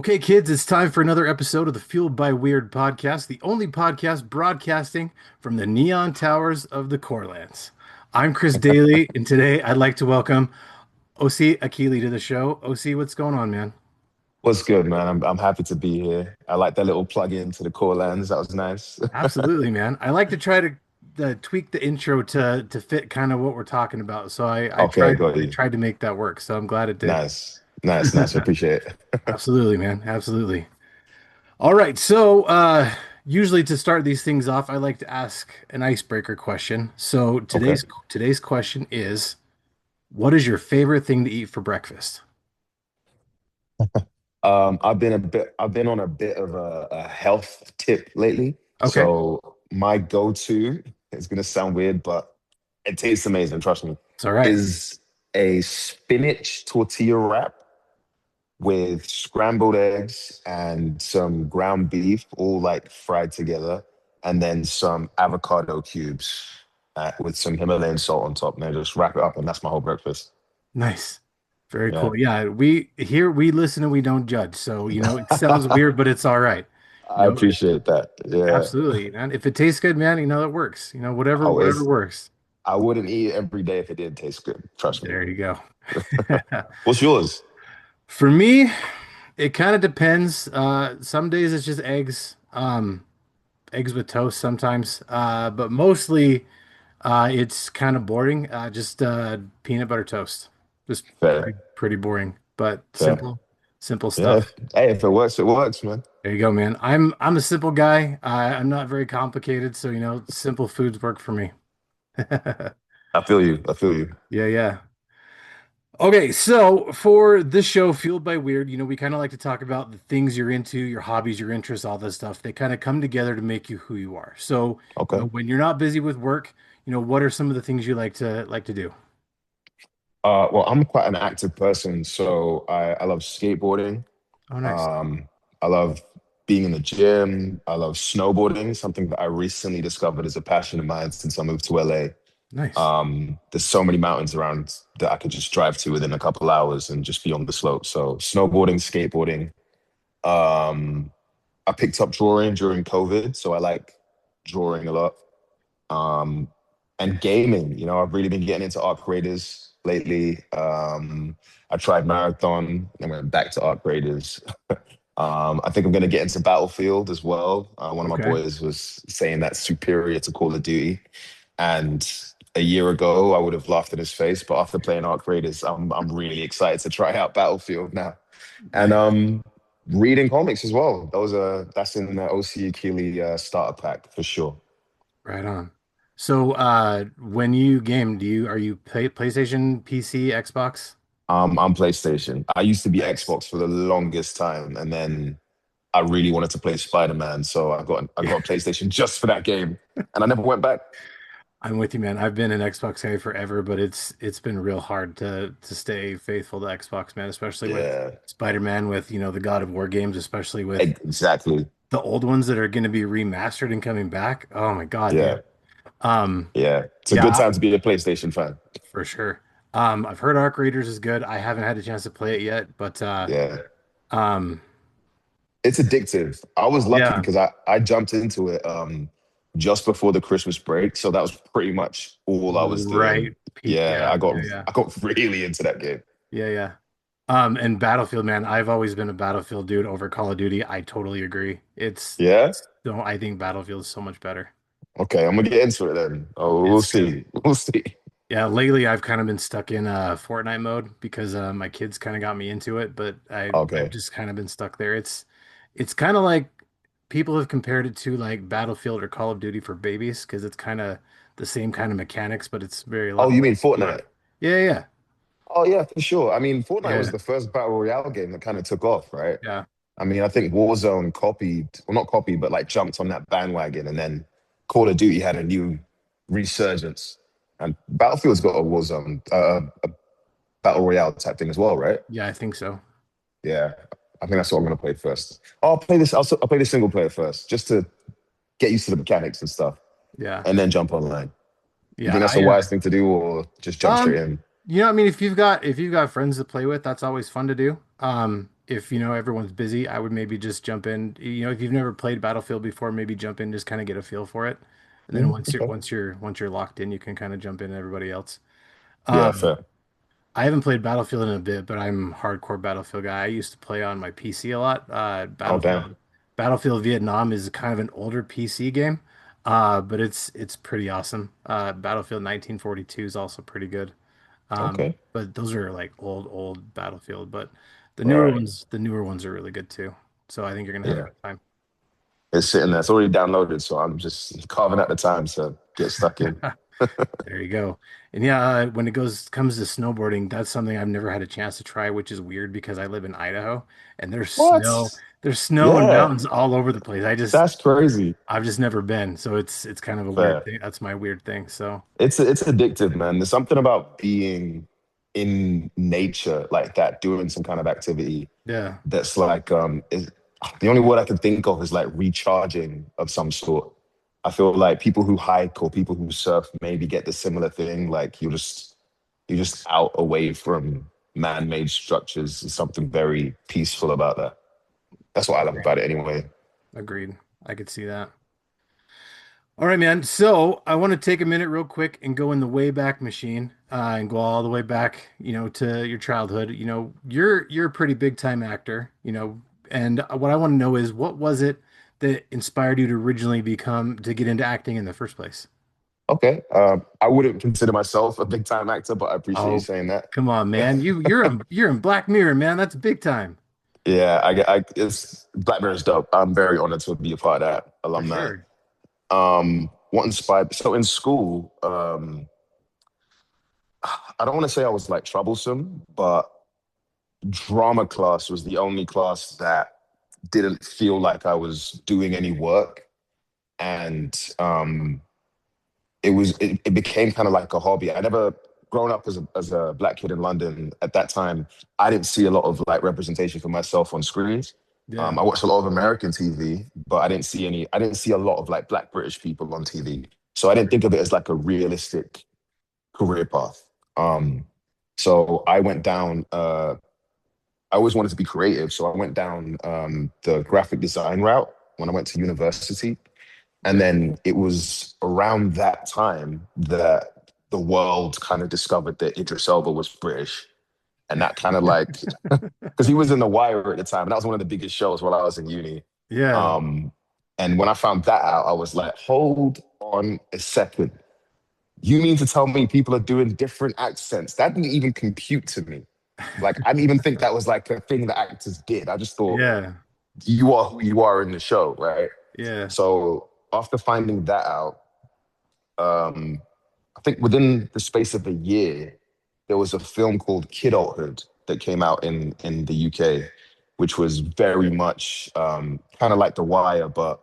Okay, kids, it's time for another episode of the Fueled by Weird podcast, the only podcast broadcasting from the neon towers of the Corelands. I'm Chris Daly, and today I'd like to welcome Osy Ikhile to the show. Osy, what's going on, man? What's good, man? I'm happy to be here. I like that little plug in to the Corelands. That was nice. Absolutely, man. I like to try to tweak the intro to fit kind of what we're talking about. So I Okay, tried got I you. tried to make that work. So I'm glad it did. Nice, nice, nice. I appreciate it. Absolutely, man. Absolutely. All right. So, usually to start these things off, I like to ask an icebreaker question. So Okay. today's question is, what is your favorite thing to eat for breakfast? I've been on a bit of a health tip lately. Okay. So my go-to, it's gonna sound weird, but it tastes amazing, trust me, It's all right. is a spinach tortilla wrap with scrambled eggs and some ground beef, all like fried together, and then some avocado cubes with some Himalayan salt on top. And then just wrap it up, and that's my whole breakfast. Nice. Very Yeah, cool. Yeah, we listen and we don't judge. So, it sounds weird, but it's all right. I appreciate that. Yeah, Absolutely, man. If it tastes good, man, it works. Whatever always. works. I wouldn't eat it every day if it didn't taste good. Trust me. There you go. What's yours? For me, it kind of depends. Some days it's just eggs. Eggs with toast sometimes. But mostly it's kind of boring. Just peanut butter toast. Just Fair, pretty boring, but fair. simple Yeah. stuff. Hey, if it works, man. There you go, man. I'm a simple guy. I'm not very complicated, so simple foods work for me. I feel you. I feel you. Yeah, yeah. Okay, so for this show, Fueled by Weird, we kind of like to talk about the things you're into, your hobbies, your interests, all this stuff. They kind of come together to make you who you are. So, Okay. when you're not busy with work, what are some of the things you like to do? Well, I'm quite an active person, so I love skateboarding. Oh, nice. Um, I love being in the gym. I love snowboarding, something that I recently discovered as a passion of mine since I moved to LA. Nice. There's so many mountains around that I could just drive to within a couple hours and just be on the slope. So snowboarding, skateboarding. Um, I picked up drawing during COVID, so I like drawing a lot. Um, and gaming, I've really been getting into art creators lately. I tried Marathon and went back to art creators. I think I'm going to get into Battlefield as well. One of my Okay. boys was saying that's superior to Call of Duty. And a year ago, I would have laughed in his face. But after playing Art Creators, I'm really excited to try out Battlefield now. And Nice. reading comics as well. That's in the Osy Ikhile starter pack for sure. Right on. So, when you game, are you PlayStation, PC, Xbox? I'm PlayStation. I used to be Nice. Xbox for the longest time, and then I really wanted to play Spider-Man, so I Yeah. got a PlayStation just for that game, and I never went back. I'm with you, man. I've been an Xbox guy forever, but it's been real hard to stay faithful to Xbox, man, especially with Yeah, Spider-Man, with the God of War games, especially with exactly. the old ones that are going to be remastered and coming back. Oh my God, man. Yeah, Um, yeah. It's a good yeah, time to be a PlayStation fan. for sure. I've heard Arc Raiders is good. I haven't had a chance to play it yet, but Yeah, um, it's addictive. I was lucky yeah, because I jumped into it just before the Christmas break, so that was pretty much all I was doing. right. Peak. Yeah, Yeah, yeah, yeah, I got really into that game. yeah, yeah. And Battlefield, man, I've always been a Battlefield dude over Call of Duty. I totally agree. Yeah. No, I think Battlefield is so much better. Okay, I'm gonna get into it then. Oh, we'll It's good. see. We'll see. Yeah, lately I've kind of been stuck in Fortnite mode because my kids kind of got me into it, but I've Okay. just kind of been stuck there. It's kind of like people have compared it to like Battlefield or Call of Duty for babies because it's kind of the same kind of mechanics, but it's very a Oh, lot you more mean explosive. Fortnite? Yeah, yeah, Oh yeah, for sure. I mean, Fortnite was yeah, the first battle royale game that kind of took off, right? yeah. I mean, I think Warzone copied, well, not copied, but like jumped on that bandwagon, and then Call of Duty had a new resurgence, and Battlefield's got a Warzone, a battle royale type thing as well, right? Yeah, I think so. Yeah, I think that's what I'm gonna play first. Oh, I'll play the single player first, just to get used to the mechanics and stuff, Yeah, and then jump online. You yeah. think that's a wise thing to do, or just jump straight Um, in? I mean, if you've got friends to play with, that's always fun to do. if everyone's busy, I would maybe just jump in. If you've never played Battlefield before, maybe jump in, just kind of get a feel for it. And then Mm, once you're okay. once you're once you're locked in, you can kind of jump in everybody else. Yeah, Um, fair. I haven't played Battlefield in a bit, but I'm a hardcore Battlefield guy. I used to play on my PC a lot. Oh, damn. Battlefield Vietnam is kind of an older PC game, but it's pretty awesome. Battlefield 1942 is also pretty good. Okay. But those are like old Battlefield, but Right. the newer ones are really good too. So I think you're gonna have a Yeah. good time. It's sitting there. It's already downloaded, so I'm just carving out the time to get stuck in. There you go. And yeah, when it comes to snowboarding, that's something I've never had a chance to try, which is weird because I live in Idaho and What? there's snow and Yeah, mountains all over the place. that's crazy. I've just never been, so it's kind of a weird Fair. thing. That's my weird thing. So It's addictive, man. There's something about being in nature like that, doing some kind of activity yeah, that's like the only word I can think of is like recharging of some sort. I feel like people who hike or people who surf maybe get the similar thing. Like you're just out away from man-made structures. There's something very peaceful about that. That's what I love agreed. about it anyway. Agreed. I could see that. All right, man. So I want to take a minute real quick and go in the Wayback Machine and go all the way back, to your childhood. You're a pretty big time actor, and what I want to know is what was it that inspired you to originally to get into acting in the first place? Okay. I wouldn't consider myself a big time actor, but I appreciate you Oh, saying that. come on, man. You're in Black Mirror, man. That's big time. Yeah, it's Black Mirror's dope. I'm very honored to be a part of that For alumni. sure. What inspired? So in school, I don't want to say I was like troublesome, but drama class was the only class that didn't feel like I was doing any work, and it became kind of like a hobby. I never grown up as a black kid in London at that time. I didn't see a lot of like representation for myself on screens. Yeah. I watched a lot of American TV, but I didn't see any. I didn't see a lot of like black British people on TV. So I didn't think of it as like a realistic career path. Um, so I went down. I always wanted to be creative, so I went down the graphic design route when I went to university. And Yeah. then it was around that time that the world kind of discovered that Idris Elba was British. And that kind of like, because he was in The Wire at the time, and that was one of the biggest shows while I was in uni. Yeah. Um, and when I found that out, I was like, hold on a second. You mean to tell me people are doing different accents? That didn't even compute to me. Like, I didn't even think that was like a thing that actors did. I just thought, Yeah. you are who you are in the show, right? Yeah. So after finding that out, um, I think within the space of a year, there was a film called Kidulthood that came out in the UK, which was very much kind of like The Wire, but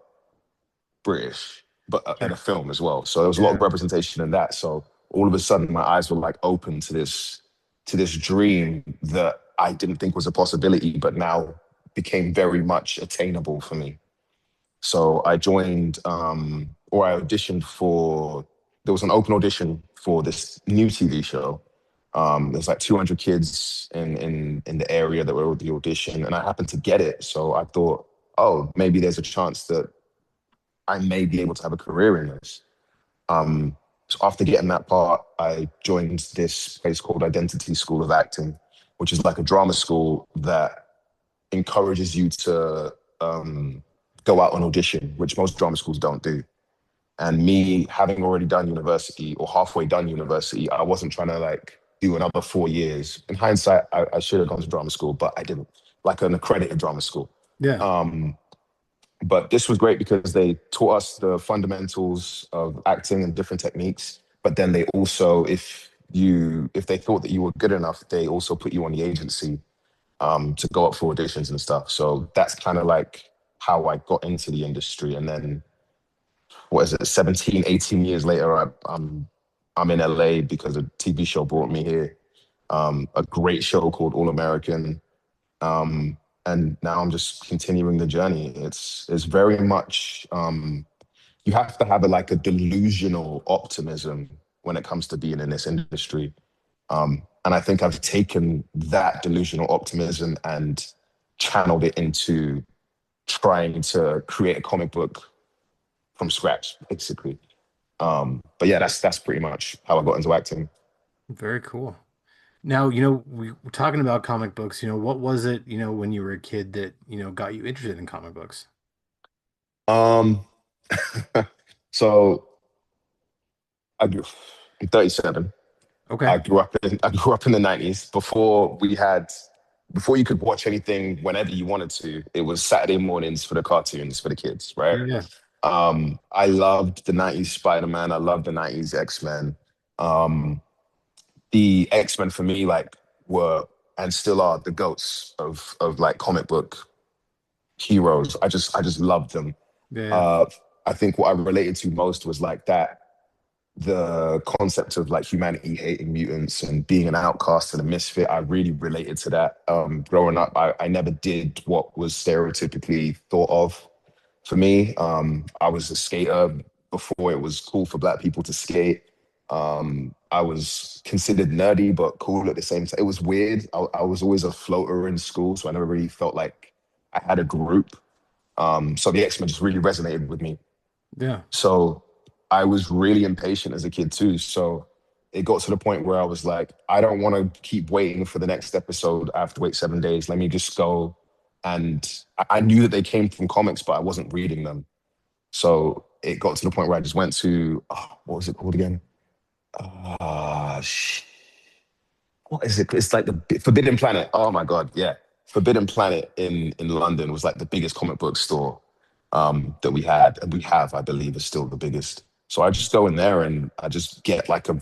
British, but and a Sure. film as well. So there was a lot of Yeah. representation in that. So all of a sudden, my eyes were like open to this dream that I didn't think was a possibility, but now became very much attainable for me. So I joined, or I auditioned for. There was an open audition for this new TV show. There's like 200 kids in the area that were at the audition, and I happened to get it. So I thought, oh, maybe there's a chance that I may be able to have a career in this. So after getting that part, I joined this place called Identity School of Acting, which is like a drama school that encourages you to go out on audition, which most drama schools don't do. And me having already done university or halfway done university, I wasn't trying to like do another 4 years. In hindsight, I should have gone to drama school, but I didn't, like an accredited drama school. Yeah. But this was great because they taught us the fundamentals of acting and different techniques. But then they also, if they thought that you were good enough, they also put you on the agency to go up for auditions and stuff. So that's kind of like how I got into the industry. And then what is it, 17, 18 years later, I'm in LA because a TV show brought me here. A great show called All American. And now I'm just continuing the journey. It's very much you have to have like a delusional optimism when it comes to being in this industry. And I think I've taken that delusional optimism and channeled it into trying to create a comic book from scratch, basically. But yeah, that's pretty much how I got into acting. Very cool. Now, we were talking about comic books, what was it, when you were a kid that, got you interested in comic books? Um, so I grew, I'm 37. Okay. I grew up in the 90s before you could watch anything whenever you wanted to. It was Saturday mornings for the cartoons for the kids, right? Yeah. I loved the 90s Spider-Man. I loved the 90s X-Men. Um, the X-Men for me, like, were and still are the goats of like comic book heroes. I just loved them. Yeah. Uh, I think what I related to most was like that the concept of like humanity hating mutants and being an outcast and a misfit. I really related to that. Growing up, I never did what was stereotypically thought of for me. I was a skater before it was cool for black people to skate. I was considered nerdy but cool at the same time. It was weird. I was always a floater in school, so I never really felt like I had a group. So the X-Men just really resonated with me. Yeah. So I was really impatient as a kid too. So it got to the point where I was like, I don't want to keep waiting for the next episode. I have to wait 7 days. Let me just go. And I knew that they came from comics, but I wasn't reading them. So it got to the point where I just went to, what was it called again? Uh, sh- what is it? It's like the Forbidden Planet. Oh my God, yeah. Forbidden Planet in London was like the biggest comic book store that we had, and we have, I believe, is still the biggest. So I just go in there and I just get like a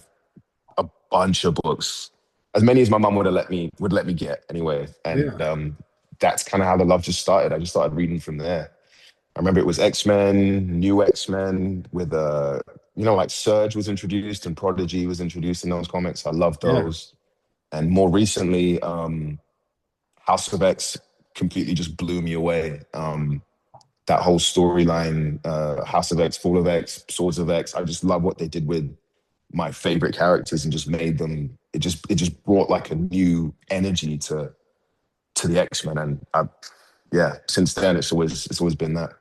bunch of books, as many as my mum would let me get anyway. And Yeah. that's kind of how the love just started. I just started reading from there. I remember it was X-Men, new X-Men with like Surge was introduced and Prodigy was introduced in those comics. I love Yeah. those. And more recently, House of X completely just blew me away. That whole storyline, House of X, Fall of X, Swords of X. I just love what they did with my favorite characters and just made them. It just brought like a new energy to the X Men, and yeah, since then it's always been that.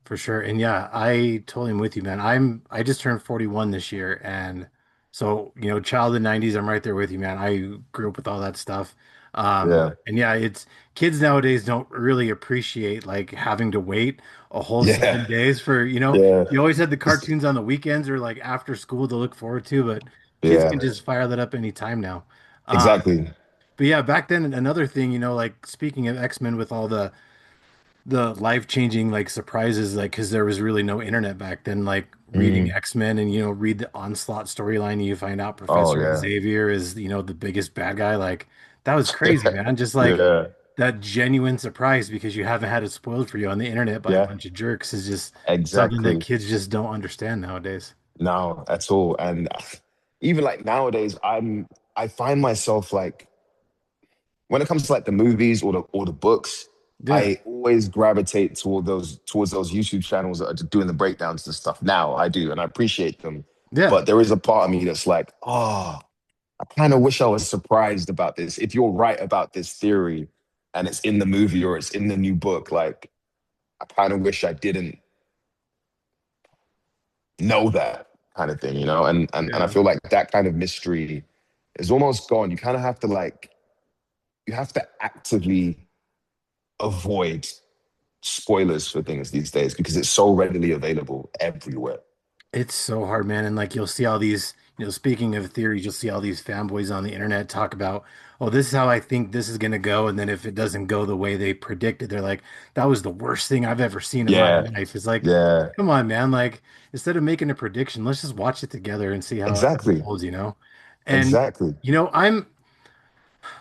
For sure. And yeah, I totally am with you, man. I just turned 41 this year, and so, child of the 90s, I'm right there with you, man. I grew up with all that stuff. Yeah, And yeah, it's kids nowadays don't really appreciate like having to wait a whole seven yeah, days for, yeah, you always had the cartoons on the weekends or like after school to look forward to, but kids can yeah. just fire that up anytime now. Exactly. But yeah, back then another thing, like speaking of X-Men with all the life-changing like surprises, like because there was really no internet back then, like reading Mm. X-Men and read the Onslaught storyline and you find out Oh Professor yeah. Xavier is the biggest bad guy. Like that was crazy, man. Just like Yeah. that genuine surprise because you haven't had it spoiled for you on the internet by a Yeah. bunch of jerks is just something that Exactly. kids just don't understand nowadays. No, at all. And even like nowadays, I find myself like when it comes to like the movies or the books, Yeah. I always gravitate towards those YouTube channels that are just doing the breakdowns and stuff. Now I do, and I appreciate them. Yeah. But there is a part of me that's like, I kind of wish I was surprised about this. If you're right about this theory and it's in the movie or it's in the new book, like I kind of wish I didn't know that kind of thing, you know? And I Yeah. feel like that kind of mystery is almost gone. You kind of have to like you have to actively avoid spoilers for things these days because it's so readily available everywhere. It's so hard, man. And like you'll see all these, speaking of theories, you'll see all these fanboys on the internet talk about, oh, this is how I think this is gonna go. And then if it doesn't go the way they predicted, they're like, that was the worst thing I've ever seen in my Yeah, life. It's like, yeah, come on, man. Like, instead of making a prediction, let's just watch it together and see how it exactly, unfolds. And exactly. I'm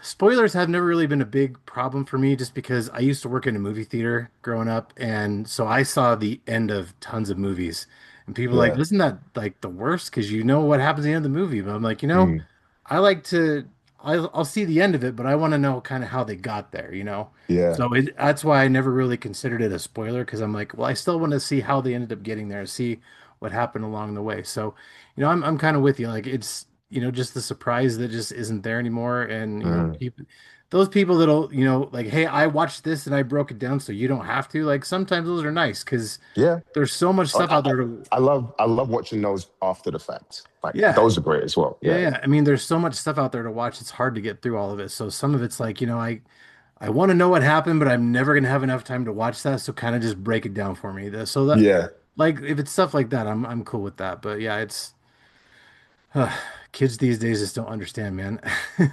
spoilers have never really been a big problem for me just because I used to work in a movie theater growing up, and so I saw the end of tons of movies. And people are like, Yeah, isn't that like the worst? Because you know what happens at the end of the movie. But I'm like, mm, I like to, I'll see the end of it, but I want to know kind of how they got there. yeah, So that's why I never really considered it a spoiler because I'm like, well, I still want to see how they ended up getting there, see what happened along the way. So, I'm kind of with you. Like just the surprise that just isn't there anymore. And, Mm. people, those people that'll, like, hey, I watched this and I broke it down so you don't have to. Like sometimes those are nice because Yeah. there's so much Like stuff out there to, I love watching those after the fact. Like yeah. those are great as well. Yeah, Yeah. yeah. I mean, there's so much stuff out there to watch. It's hard to get through all of it. So some of it's like, I want to know what happened, but I'm never gonna have enough time to watch that. So kind of just break it down for me. So that, Yeah. like, if it's stuff like that, I'm cool with that. But yeah, it's kids these days just don't understand, man.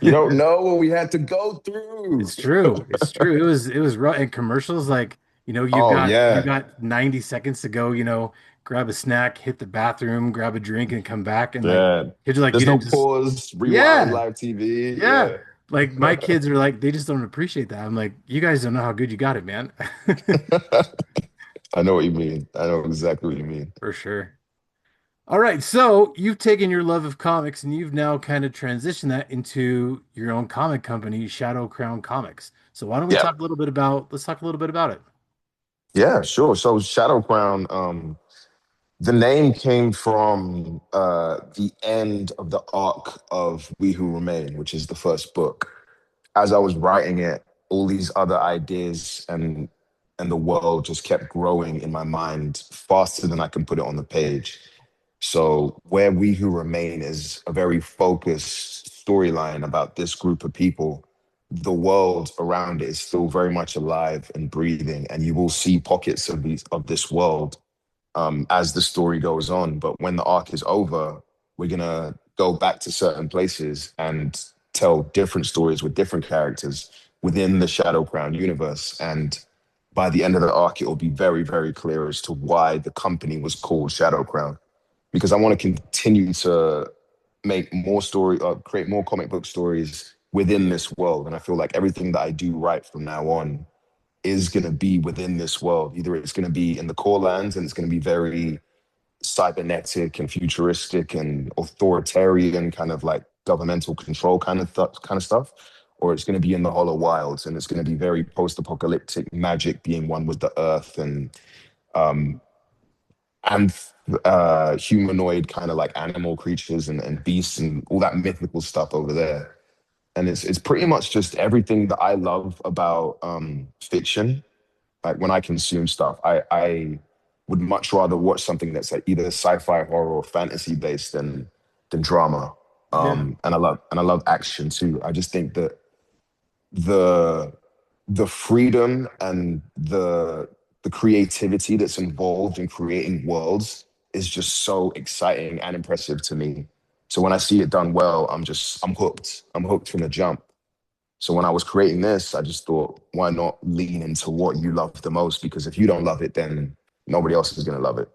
You don't know what we had to go through. It's true. It's true. It was rough. And commercials, like, you've Oh got you yeah. got 90 seconds to go, grab a snack, hit the bathroom, grab a drink, and come back. And like Yeah. kids are like, you There's no didn't just, pause, rewind yeah. live TV. Yeah. Yeah. Like my kids are like, they just don't appreciate that. I'm like, you guys don't know how good you got it, man. I know what you mean. I know exactly what you mean. For sure. All right. So you've taken your love of comics and you've now kind of transitioned that into your own comic company, Shadow Crown Comics. So why don't we Yeah. talk a little bit about, let's talk a little bit about it. Yeah, sure. So Shadow Crown, the name came from the end of the arc of We Who Remain, which is the first book. As I was writing it, all these other ideas and the world just kept growing in my mind faster than I can put it on the page. So where We Who Remain is a very focused storyline about this group of people. The world around it is still very much alive and breathing, and you will see pockets of this world as the story goes on. But when the arc is over, we're gonna go back to certain places and tell different stories with different characters within the Shadow Crown universe. And by the end of the arc, it will be very, very clear as to why the company was called Shadow Crown. Because I want to continue to make more create more comic book stories within this world. And I feel like everything that I do right from now on is going to be within this world. Either it's going to be in the Corelands and it's going to be very cybernetic and futuristic and authoritarian, kind of like governmental control kind of stuff, or it's going to be in the Hollow Wilds and it's going to be very post-apocalyptic, magic being one with the earth um, and humanoid kind of like animal creatures and beasts and all that mythical stuff over there. And it's pretty much just everything that I love about fiction. Like when I consume stuff, I would much rather watch something that's like either sci-fi, horror, or fantasy based than drama. Yeah, And I love action too. I just think that the the freedom and the creativity that's involved in creating worlds is just so exciting and impressive to me. So when I see it done well, I'm hooked. I'm hooked from the jump. So when I was creating this, I just thought, why not lean into what you love the most? Because if you don't love it, then nobody else is gonna love it.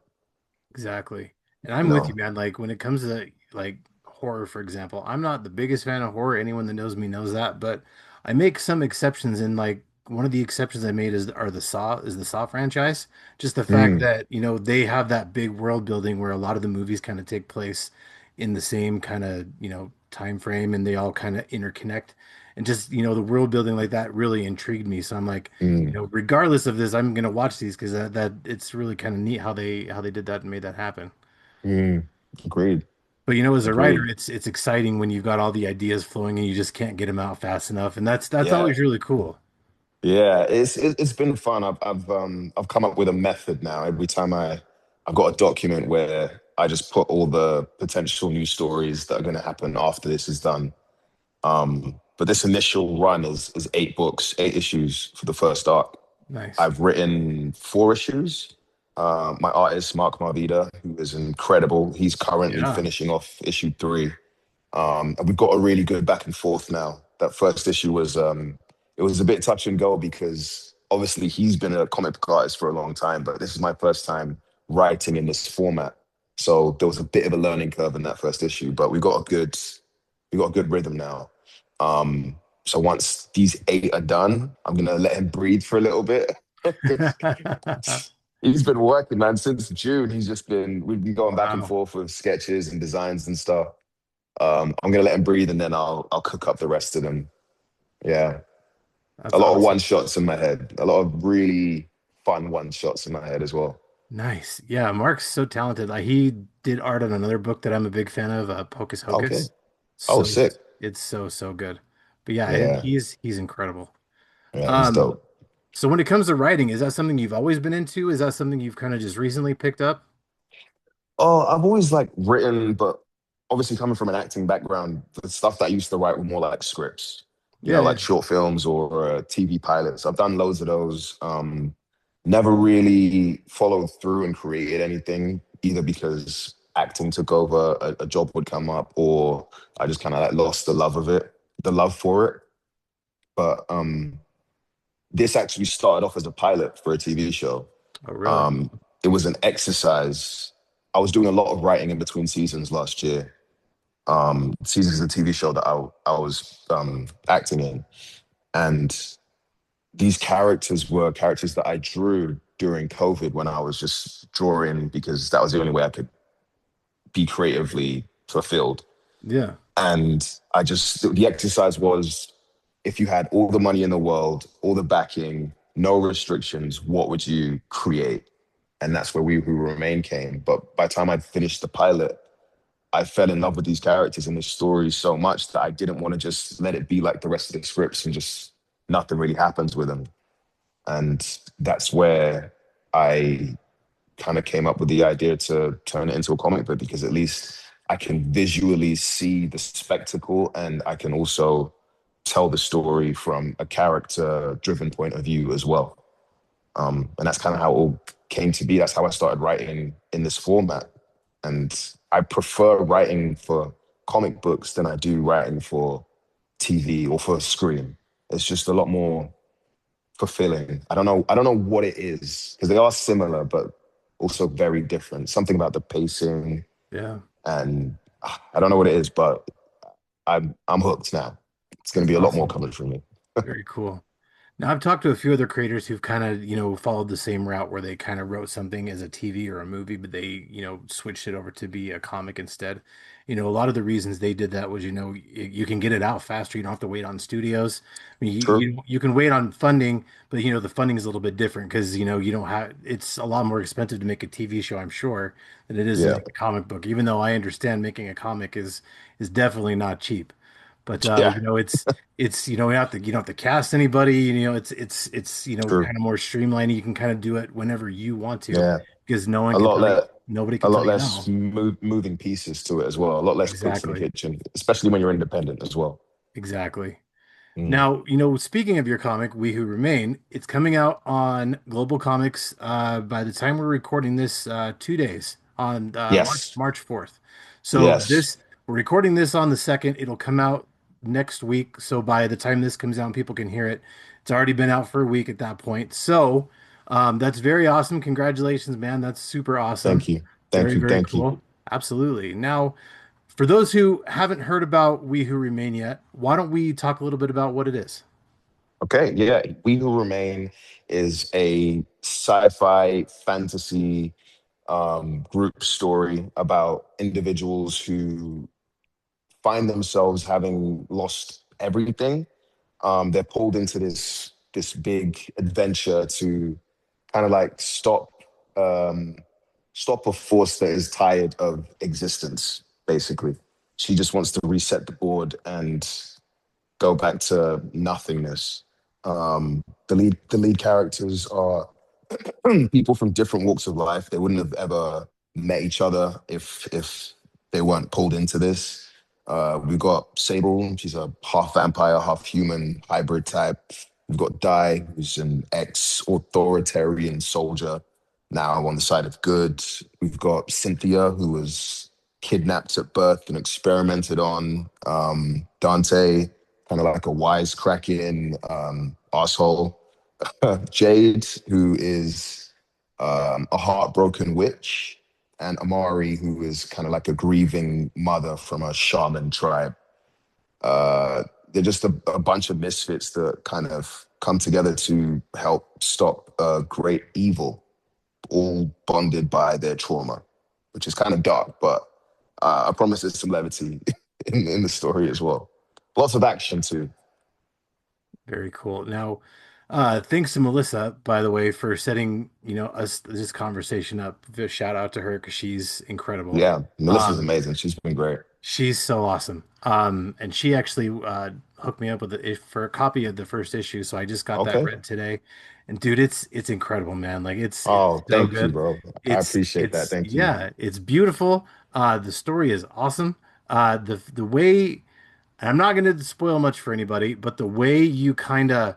exactly. And You I'm with you, know? man. Like when it comes to like horror, for example, I'm not the biggest fan of horror. Anyone that knows me knows that, but I make some exceptions. And like one of the exceptions I made is the Saw franchise. Just the fact Mm, that, they have that big world building where a lot of the movies kind of take place in the same kind of, time frame and they all kind of interconnect. And just, the world building like that really intrigued me. So I'm like, mm, regardless of this, I'm gonna watch these because that it's really kind of neat how they did that and made that happen. mm. Agreed. But as a writer, Agreed. it's exciting when you've got all the ideas flowing and you just can't get them out fast enough, and that's Yeah. always really cool. Yeah, it's been fun. I've come up with a method now. Every time I've got a document where I just put all the potential new stories that are going to happen after this is done. But this initial run is 8 books, 8 issues for the first arc. Nice. I've written 4 issues. My artist Mark Marvida, who is incredible, he's currently Yeah. finishing off issue 3. And we've got a really good back and forth now. That first issue was it was a bit touch and go because obviously he's been a comic book artist for a long time, but this is my first time writing in this format. So there was a bit of a learning curve in that first issue, but we got a good rhythm now. So once these 8 are done, I'm gonna let him breathe for a little bit. He's been working, man, since June. We've been going back and Wow. forth with sketches and designs and stuff. I'm gonna let him breathe and then I'll cook up the rest of them. Yeah. A That's lot of one awesome. shots in my head. A lot of really fun one shots in my head as well. Nice. Yeah, Mark's so talented. Like he did art on another book that I'm a big fan of, Hocus Okay. Hocus. Oh, So sick. it's so good. But yeah, Yeah, he's incredible. yeah, he's Um, dope. so when it comes to writing, is that something you've always been into? Is that something you've kind of just recently picked up? Oh, I've always like written, but obviously coming from an acting background, the stuff that I used to write were more like scripts, Yeah, yeah. like short films or TV pilots. I've done loads of those. Never really followed through and created anything, either because acting took over, a job would come up, or I just kind of like lost the love of it, the love for it. But this actually started off as a pilot for a TV show. Oh, really? Um, it was an exercise. I was doing a lot of writing in between seasons last year. Seasons is a TV show that I was acting in, and these characters were characters that I drew during COVID when I was just drawing because that was the only way I could be creatively fulfilled. Yeah. And the exercise was, if you had all the money in the world, all the backing, no restrictions, what would you create? And that's where We Who Remain came. But by the time I'd finished the pilot, I fell in love with these characters and the stories so much that I didn't want to just let it be like the rest of the scripts and just nothing really happens with them. And that's where I kind of came up with the idea to turn it into a comic book because at least I can visually see the spectacle and I can also tell the story from a character driven point of view as well. And that's kind of how it all came to be. That's how I started writing in this format. And I prefer writing for comic books than I do writing for TV or for a screen. It's just a lot more fulfilling. I don't know what it is because they are similar, but also very different. Something about the pacing Yeah. and I don't know what it is, but I'm hooked now. It's going to That's be a lot more awesome. coming from me. Very cool. Now, I've talked to a few other creators who've kind of, followed the same route where they kind of wrote something as a TV or a movie, but they, switched it over to be a comic instead. A lot of the reasons they did that was, you can get it out faster. You don't have to wait on studios. I mean, True. you can wait on funding, but, the funding is a little bit different because, you don't have, it's a lot more expensive to make a TV show, I'm sure, than it is to Yeah. make a comic book, even though I understand making a comic is definitely not cheap. But Yeah. it's you don't have to cast anybody, it's True. kind of more streamlined. You can kind of do it whenever you want to Yeah. because A lot less nobody a can tell lot you less no. moving pieces to it as well. A lot less cooks in the Exactly. kitchen, especially when you're independent as well. Exactly. Mm. Now, speaking of your comic, We Who Remain, it's coming out on Globalcomix by the time we're recording this 2 days on Yes. March 4th. So Yes. we're recording this on the 2nd. It'll come out next week. So by the time this comes out and people can hear it, it's already been out for a week at that point. So that's very awesome. Congratulations, man. That's super awesome. Thank you. Thank Very, you. very Thank you. cool. Absolutely. Now, for those who haven't heard about We Who Remain yet, why don't we talk a little bit about what it is? Okay, yeah. We Who Remain is a sci-fi fantasy group story about individuals who find themselves having lost everything. They're pulled into this big adventure to kind of like um, stop a force that is tired of existence. Basically, she just wants to reset the board and go back to nothingness. The lead characters are people from different walks of life. They wouldn't have ever met each other if they weren't pulled into this. We've got Sable. She's a half vampire, half human hybrid type. We've got Di, who's an ex-authoritarian soldier, now on the side of good. We've got Cynthia, who was kidnapped at birth and experimented on. Dante, kind of like a wisecracking asshole. Jade, who is a heartbroken witch, and Amari, who is kind of like a grieving mother from a shaman tribe. They're just a bunch of misfits that kind of come together to help stop a great evil, all bonded by their trauma, which is kind of dark, but I promise there's some levity in the story as well. Lots of action too. Very cool. Now, thanks to Melissa, by the way, for setting, us this conversation up. Just shout out to her because she's incredible. Yeah, Melissa's Um, amazing. She's been great. She's so awesome. And she actually hooked me up with for a copy of the first issue, so I just got that Okay. read today. And dude, it's incredible, man. Like it's Oh, so thank you, good. bro. I appreciate that. It's Thank you. yeah, it's beautiful. The story is awesome. The way, and I'm not going to spoil much for anybody, but the way you kind of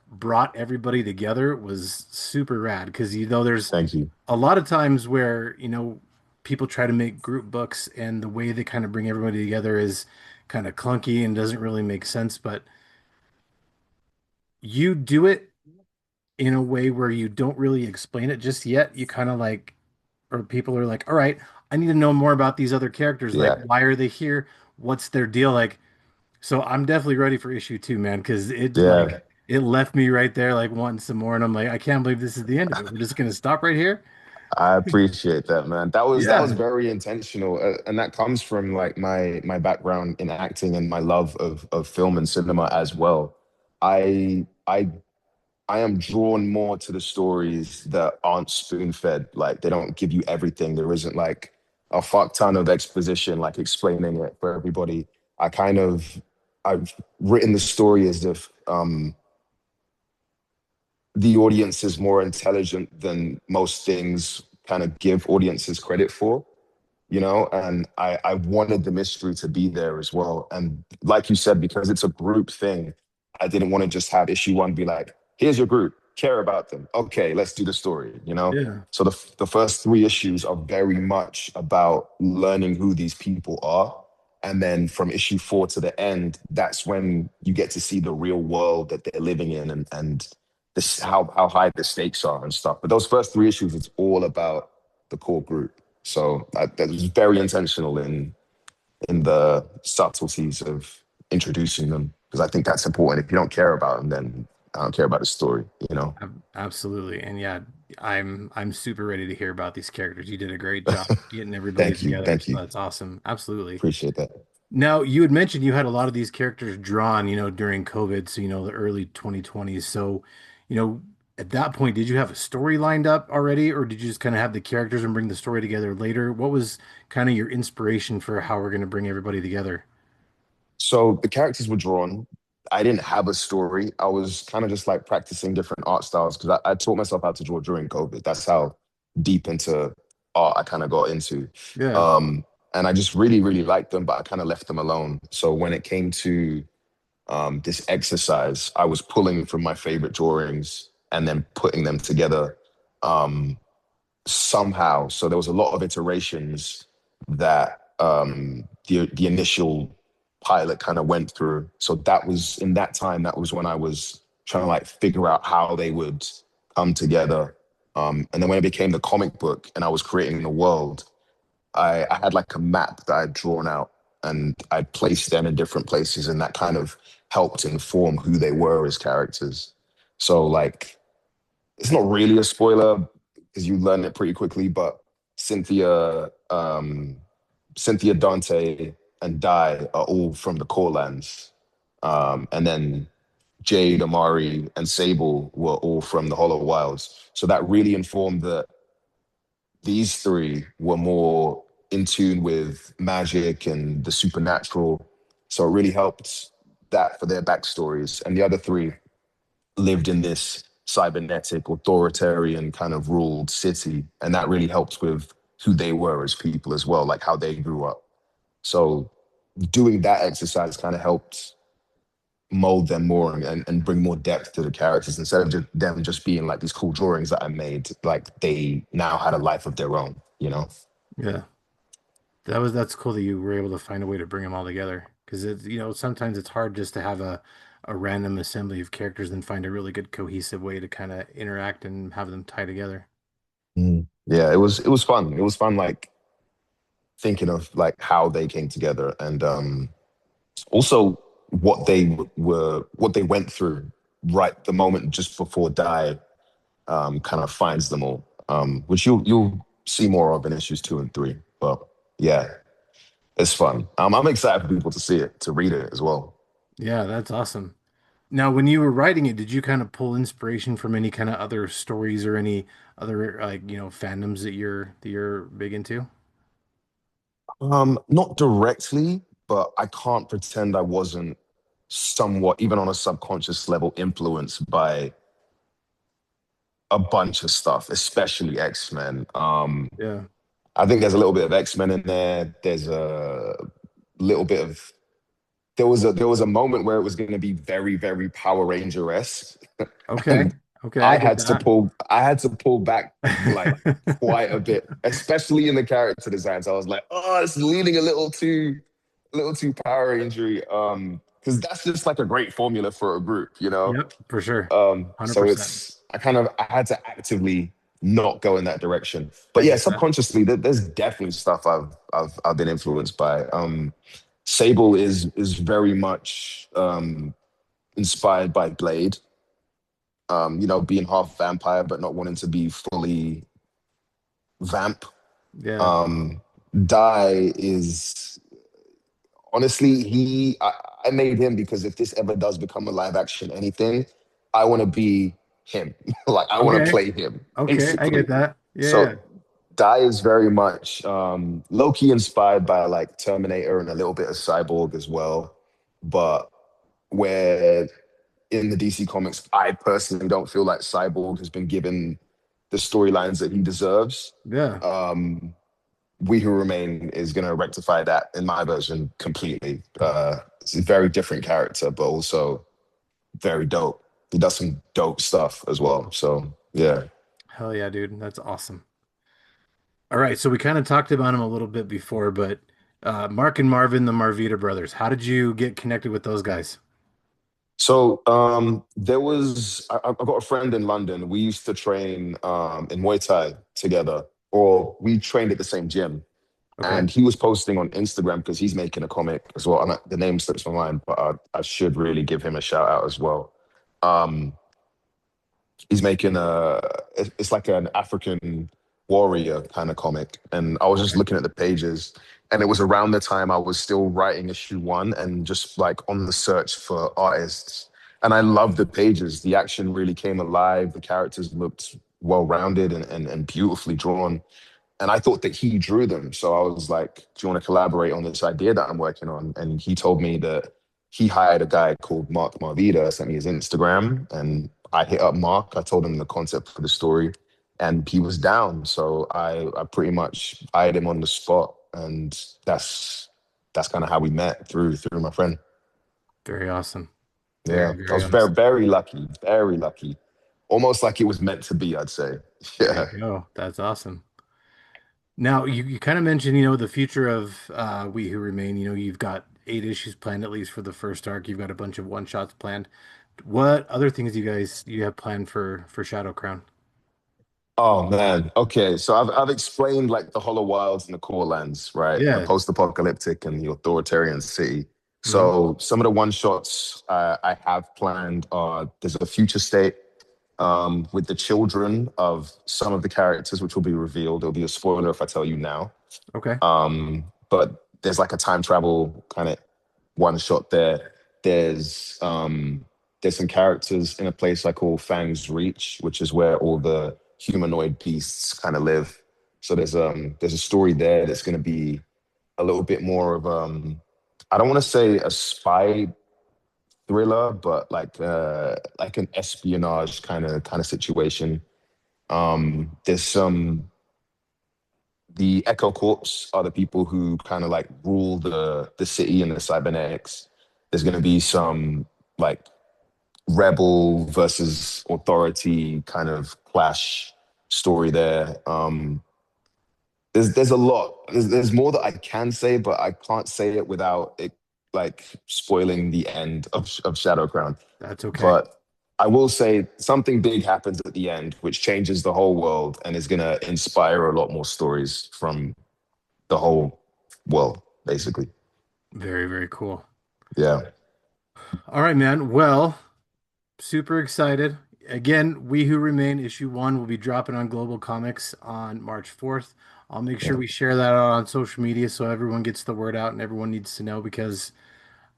brought everybody together was super rad because there's Thank you. a lot of times where people try to make group books and the way they kind of bring everybody together is kind of clunky and doesn't really make sense, but you do it in a way where you don't really explain it just yet. You kind of like, or people are like, all right, I need to know more about these other characters. Like, Yeah. why are they here? What's their deal? Like, so I'm definitely ready for issue two, man, because Yeah. it left me right there like wanting some more, and I'm like, I can't believe this is the end of it. We're just gonna stop right here. I appreciate that, man. That was Yeah, very intentional, and that comes from like my background in acting and my love of film and cinema as well. I I I am drawn more to the stories that aren't spoon-fed. Like they don't give you everything. There isn't like a fuck ton of exposition, like explaining it for everybody. I've written the story as if the audience is more intelligent than most things kind of give audiences credit for, and I wanted the mystery to be there as well. And like you said, because it's a group thing, I didn't want to just have issue one be like, here's your group, care about them. Okay, let's do the story. yeah, So the first three issues are very much about learning who these people are. And then from issue four to the end, that's when you get to see the real world that they're living in and this how high the stakes are and stuff. But those first three issues, it's all about the core group. So that was very intentional in the subtleties of introducing them because I think that's important. If you don't care about them, then I don't care about the story. absolutely. And yeah, I'm super ready to hear about these characters. You did a great job getting everybody Thank you, together, thank so you. that's awesome. Absolutely. Appreciate that. Now, you had mentioned you had a lot of these characters drawn, during COVID, so the early 2020s. So, you know, at that point, did you have a story lined up already, or did you just kind of have the characters and bring the story together later? What was kind of your inspiration for how we're going to bring everybody together? So the characters were drawn. I didn't have a story. I was kind of just like practicing different art styles because I taught myself how to draw during COVID. That's how deep into art I kind of got into. Yeah. Um, and I just really, really liked them, but I kind of left them alone. So when it came to this exercise, I was pulling from my favorite drawings and then putting them together um, somehow. So there was a lot of iterations that the initial pilot kind of went through. So that was in that time. That was when I was trying to like figure out how they would come together. And then when it became the comic book and I was creating the world, I had like a map that I'd drawn out and I placed them in different places, and that kind of helped inform who they were as characters. So like it's not really a spoiler because you learn it pretty quickly, but Cynthia, Cynthia Dante and Di are all from the Corelands. And then Jade, Amari, and Sable were all from the Hollow Wilds. So that really informed that these three were more in tune with magic and the supernatural. So it really helped that for their backstories. And the other three lived in this cybernetic, authoritarian kind of ruled city. And that really helped with who they were as people as well, like how they grew up. So doing that exercise kind of helped mold them more and bring more depth to the characters instead of just them just being like these cool drawings that I made. Like they now had a life of their own. Yeah. That's cool that you were able to find a way to bring them all together because sometimes it's hard just to have a random assembly of characters and find a really good cohesive way to kind of interact and have them tie together. Yeah, it was fun. It was fun like thinking of like how they came together and also what they went through right the moment just before die kind of finds them all, which you'll see more of in issues two and three. But yeah, it's fun. I'm excited for people to see it, to read it as well. Yeah, that's awesome. Now, when you were writing it, did you kind of pull inspiration from any kind of other stories or any other fandoms that you're big into? Not directly, but I can't pretend I wasn't somewhat, even on a subconscious level, influenced by a bunch of stuff, especially X-Men. Yeah. I think there's a little bit of X-Men in there. There's a little bit of there was a moment where it was going to be very, very Power Ranger-esque, Okay. and Okay, I get that. I had to pull back like quite a bit, especially in the character designs. I was like, oh, it's leaning a little too Power Ranger. Because that's just like a great formula for a group, you know. Yep, for sure. So 100%. it's I had to actively not go in that direction. I But yeah, get that. subconsciously, there's definitely stuff I've been influenced by. Sable is very much inspired by Blade. Being half vampire but not wanting to be fully vamp. Yeah. Um, Die is honestly I made him because if this ever does become a live action anything, I want to be him. Like I want to Okay. play him Okay, I get basically. that. Yeah. So Die is very much low key inspired by like Terminator and a little bit of Cyborg as well, but where in the DC comics, I personally don't feel like Cyborg has been given the storylines that he deserves. Yeah. Um, we Who Remain is going to rectify that in my version completely. It's a very different character, but also very dope. He does some dope stuff as well. So yeah. Hell yeah, dude. That's awesome. All right, so we kind of talked about him a little bit before, but Mark and Marvin, the Marvita brothers, how did you get connected with those guys? So I've got a friend in London. We used to train in Muay Thai together, or we trained at the same gym. Okay. And he was posting on Instagram because he's making a comic as well. And the name slips my mind, but I should really give him a shout out as well. Um, he's making it's like an African warrior kind of comic, and I was just Okay. looking at the pages, and it was around the time I was still writing issue 1 and just like on the search for artists. And I loved the pages. The action really came alive. The characters looked well rounded and beautifully drawn, and I thought that he drew them. So I was like, "Do you want to collaborate on this idea that I'm working on?" And he told me that he hired a guy called Mark Marvita, sent me his Instagram, and I hit up Mark. I told him the concept for the story, and he was down. So I pretty much hired him on the spot, and that's kind of how we met through my friend. Very awesome. Yeah, Very, I very was very awesome. very lucky, very lucky, almost like it was meant to be. I'd say, There yeah. you go. That's awesome. Now, you kind of mentioned, the future of We Who Remain. You've got 8 issues planned at least for the first arc. You've got a bunch of one shots planned. What other things you have planned for Shadow Crown? Oh man. Okay. So I've explained like the Hollow Wilds and the Corelands, right? The Yeah. post-apocalyptic and the authoritarian city. Hmm. So some of the one shots I have planned are there's a future state with the children of some of the characters, which will be revealed. It'll be a spoiler if I tell you now. Okay. But there's like a time travel kind of one shot there. There's um there's some characters in a place I call Fang's Reach, which is where all the humanoid beasts kind of live. So there's a story there that's gonna be a little bit more of I don't want to say a spy thriller, but like an espionage kind of situation. There's some the Echo Corps are the people who kind of like rule the city and the cybernetics. There's going to be some like rebel versus authority kind of clash story there. There's a lot. There's more that I can say, but I can't say it without it like spoiling the end of Shadow Crown. That's okay. But I will say something big happens at the end, which changes the whole world and is going to inspire a lot more stories from the whole world, basically. Very, very cool. Yeah. All right, man. Well, super excited. Again, We Who Remain issue 1 will be dropping on Globalcomix on March 4th. I'll make sure Yeah. we share that out on social media so everyone gets the word out and everyone needs to know because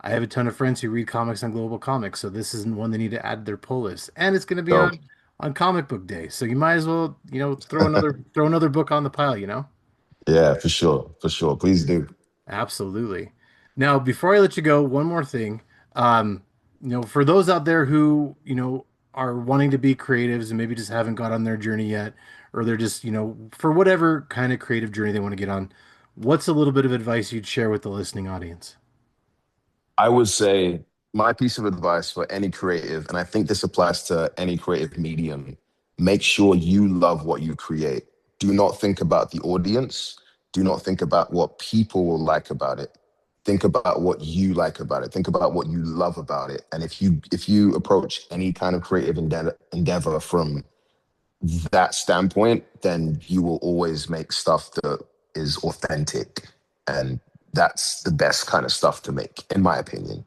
I have a ton of friends who read comics on Global Comics, so this isn't one they need to add to their pull list. And it's going to be Dope. on comic book day. So you might as well, throw another book on the pile, you know? Yeah, for sure, for sure. Please do. Absolutely. Now, before I let you go, one more thing. Um, for those out there who, are wanting to be creatives and maybe just haven't got on their journey yet, or they're just, for whatever kind of creative journey they want to get on, what's a little bit of advice you'd share with the listening audience? I would say my piece of advice for any creative, and I think this applies to any creative medium, make sure you love what you create. Do not think about the audience. Do not think about what people will like about it. Think about what you like about it. Think about what you love about it. And if you approach any kind of creative endeavor from that standpoint, then you will always make stuff that is authentic. And that's the best kind of stuff to make, in my opinion.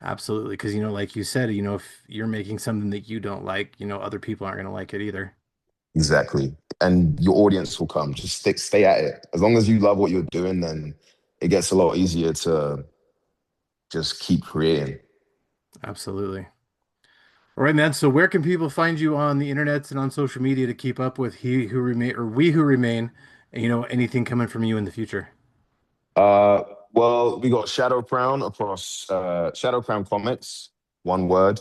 Absolutely. Because, like you said, if you're making something that you don't like, other people aren't going to like it either. Exactly. And your audience will come. Just stay at it. As long as you love what you're doing, then it gets a lot easier to just keep creating. Absolutely. All right, man. So where can people find you on the internets and on social media to keep up with He Who Remain or We Who Remain, and anything coming from you in the future? Uh, well, we got Shadow Crown across Shadow Crown Comics, one word.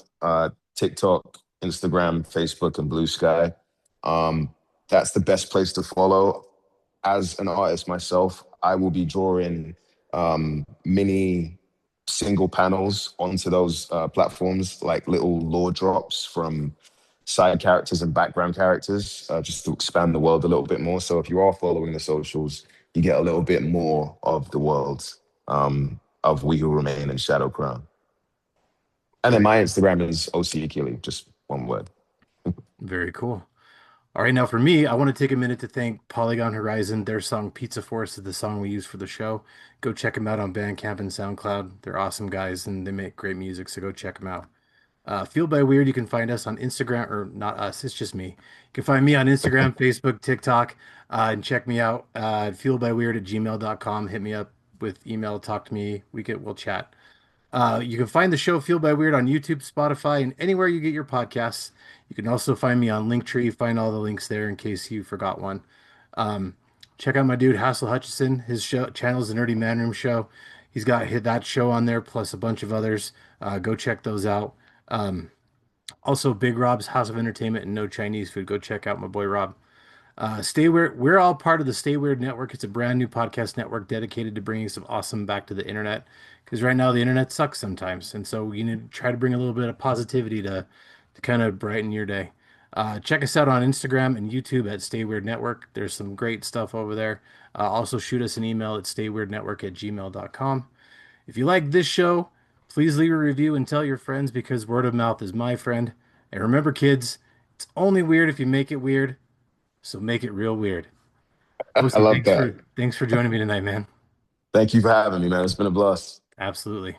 TikTok, Instagram, Facebook, and Blue Sky. That's the best place to follow. As an artist myself, I will be drawing mini single panels onto those platforms, like little lore drops from side characters and background characters, just to expand the world a little bit more. So if you are following the socials, you get a little bit more of the world of We Who Remain and Shadow Crown. And then Very my cool. Instagram is Osy Ikhile, just one word. Very cool. All right, now for me, I want to take a minute to thank Polygon Horizon. Their song Pizza Force is the song we use for the show. Go check them out on Bandcamp and SoundCloud. They're awesome guys and they make great music, so go check them out. Fueled by Weird, you can find us on Instagram, or not us, it's just me. You can find me on Instagram, Facebook, TikTok, and check me out fueledbyweird@gmail.com. Hit me up with email, talk to me. We'll chat. You can find the show Fueled by Weird on YouTube, Spotify, and anywhere you get your podcasts. You can also find me on Linktree. Find all the links there in case you forgot one. Um, Check out my dude Hassel Hutchison. His show channel is the Nerdy Manroom Show. He's got that show on there plus a bunch of others. Go check those out. Um, Also, Big Rob's House of Entertainment and No Chinese Food. Go check out my boy Rob. Stay Weird. We're all part of the Stay Weird Network. It's a brand new podcast network dedicated to bringing some awesome back to the internet. Because right now the internet sucks sometimes, and so you need to try to bring a little bit of positivity to kind of brighten your day. Check us out on Instagram and YouTube at Stay Weird Network. There's some great stuff over there. Also shoot us an email at stayweirdnetwork@gmail.com. If you like this show, please leave a review and tell your friends because word of mouth is my friend. And remember, kids, it's only weird if you make it weird. So make it real weird. I Osi, love thanks that. for joining me tonight, man. Thank you for having me, man. It's been a blast. Absolutely.